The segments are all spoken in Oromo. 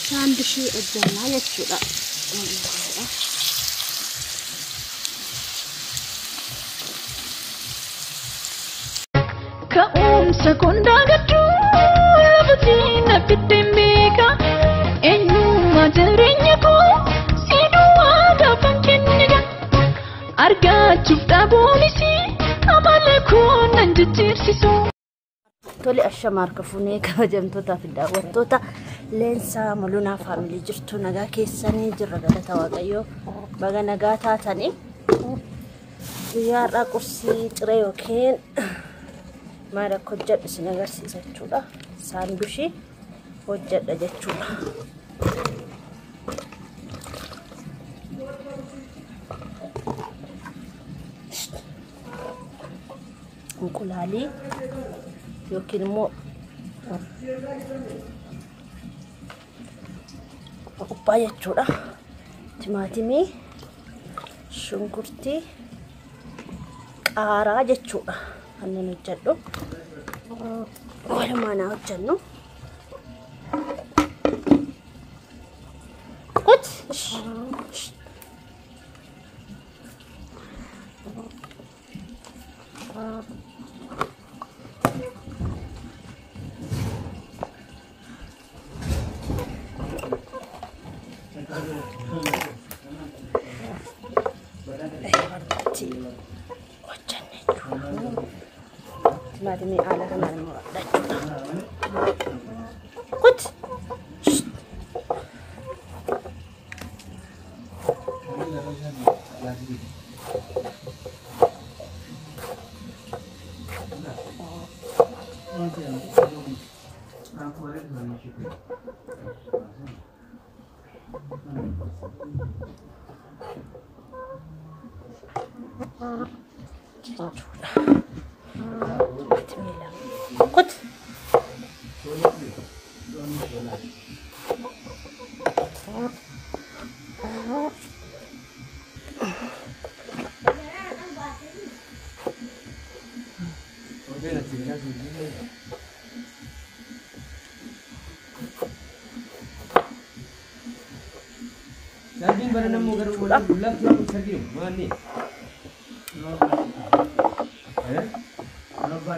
Saandwich hojjannaa jechuudha. Ka'umsa kondaagatu lafatiin abideen beeka eenyummaa jireenya koo siidhuwaa gaafa kenniga argachuuf dhaabuunis amala koo nan jijjiirsisu. Tole ashamaar kafunee kabajamtootaa fi daawwattoota leensaa mul'unaa faamilii jirtu nagaa keessanii jirra galata waaqayyoo baga nagaa taatanii guyyaadhaa qursii ciree yookiin maal akka hojjedhu isin agarsiisa jechuudha. Saandwichii hojjedha jechuudha. Inqulaalii yookiin immoo qubbaa jechuudha. Timaatimii, shunkurtii, qaaraa jechuudha. Kanneen hojjedhu walumaan hojjennu Timaatimii ala kanaan Kut. Kut. Daging banana mo garo wala bulag lang sa giyo mani. Ano ba?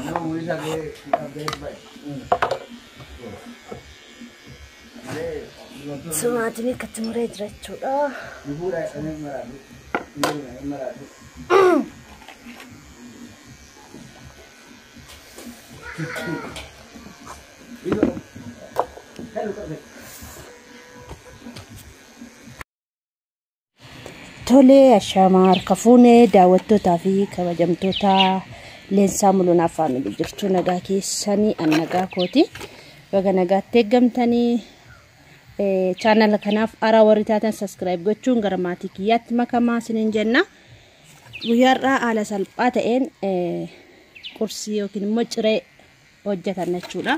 Ano mo isa ke update ba? Timaatimii itti muree jira jechuudha. Tole ashamaar kafunee daawwattootaa fi kabajamtoota leensaa mul'unaa faamilii jirtu nagaa keessanii an nagaa kooti baga nagaatti eeggamtanii channel kanaaf araa warri taatan subscribe gochuun gara maatii kiyyaatti makamaa isiniin jenna. Guyyaarraa haala salphaa ta'een qursii yookiin immoo ciree hojjetan jechuudha.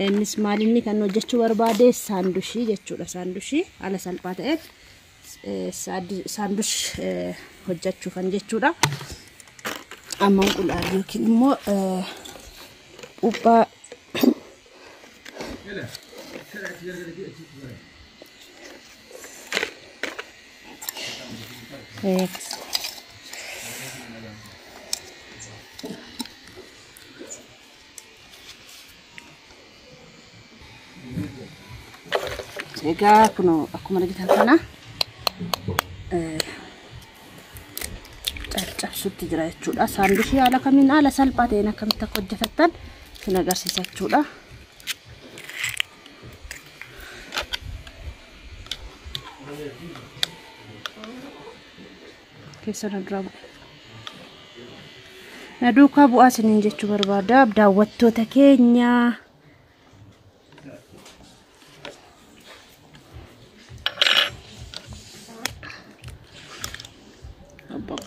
Innis maalinni kan hojjechuu barbaade saandwichii jechuudha. Saandwichii haala salphaa ta'een saandwich hojjechuufan jechuudha. Amma inqulaalii yookiin immoo qubbaa egaa kuno akkuma argitan kana caccabsuutti jira jechuudha. Saandwichii haala kamiin haala salphaa ta'een akkamitti akka hojjetattan isin agarsiisa jechuudha. Keessana dura na duukaa bu'aa isiniin jechuu barbaada daawwattoota keenya.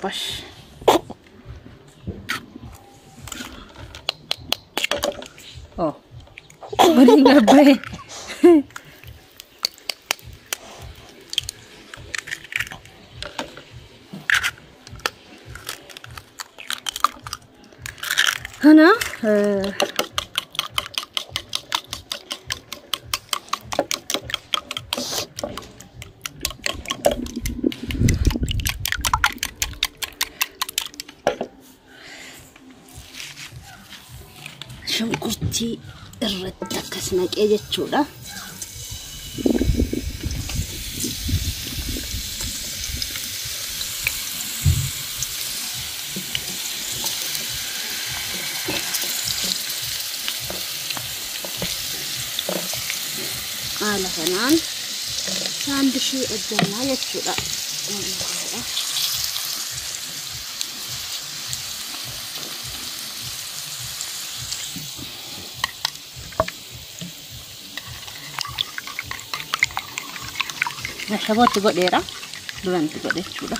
Bash. Oh. Boleh enggak baik. Kana shunkurtii irratti akkas naqee jechuudha. Haala kanaan saandwishii hojjannaa jechuudha. Shabooti godheera duranti godhe jechuudha.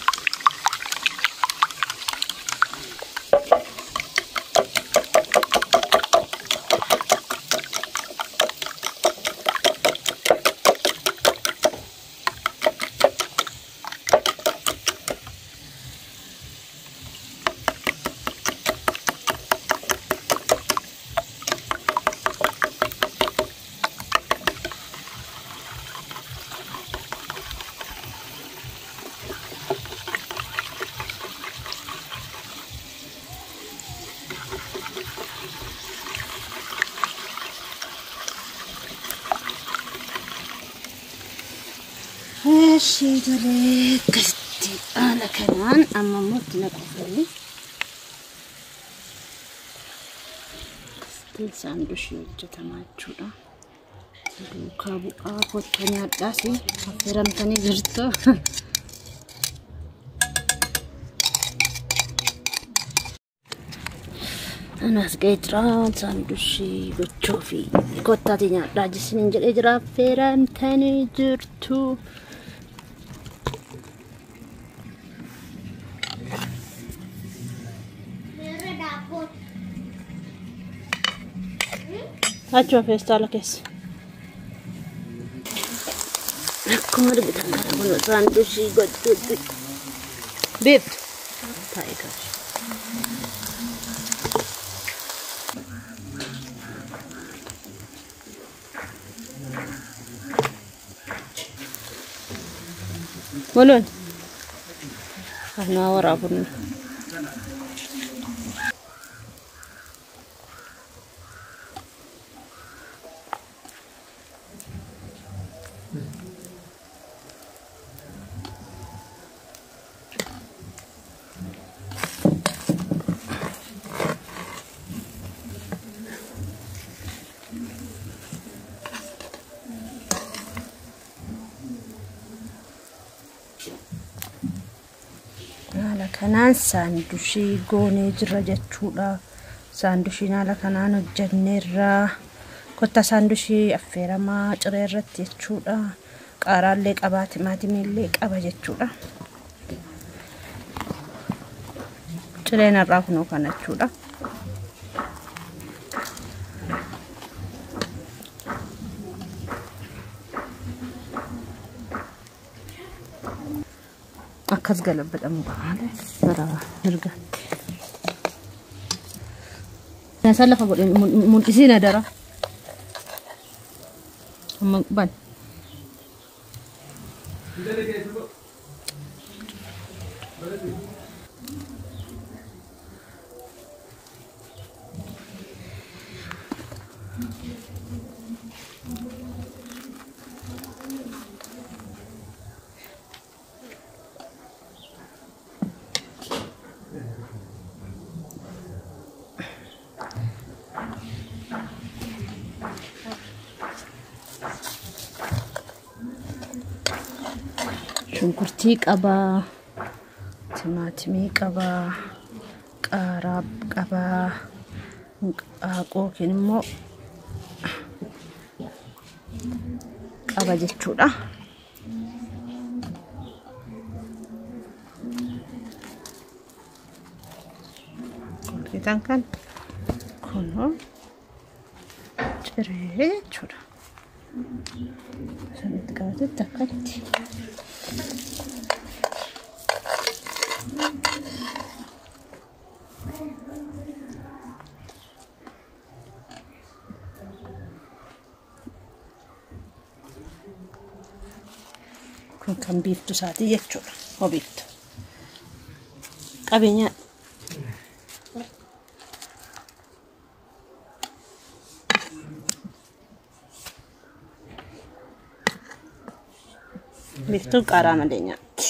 Shidole kasti ala kanan amma mut naqfani kasti sandwich hojjetamachuudha. Duukaa bu'aa kottanii addaasi affeeramtanii jirtu. Anas geejjira sandwich gochuu fi kottaatii nyaadhaa jisiniin jedhee jira affeeramtanii jirtu. Acho festa la kes. Akkuma argitan kana kun saandwich gochuutti. Beef. Tiger. Molon. Ana warabun. Kanaan saandwich goonee jira jechuudha. Saandwich haala kanaan hojjenneerra. Kotta saandwich affeeramaa ciree irratti jechuudha. Qaaraallee qaba, timaatimiillee qaba jechuudha. Cireen irraa kunoo kana jechuudha. Akkas galabadhamu baale bara mirga. Nasa lafa godhe mul'isiin adara. Amma ban. Shunkurtii qaba, timaatimii qaba, qaaraa qaba, qooqin immoo qaba jechuudha. Qooqitaan kan kunoo ciree jechuudha. Sanitti qabatetti akkatti. Kun kan biiftu isaati jechuudha. Hobiiftu. Qabeenya Biftuu qaaraa malee nyaatti.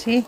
Sí.